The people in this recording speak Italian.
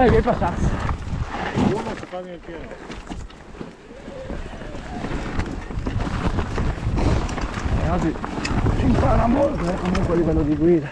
Dai, che passassi. Uno si fa nel pieno. Oggi si impara molto comunque a livello di guida.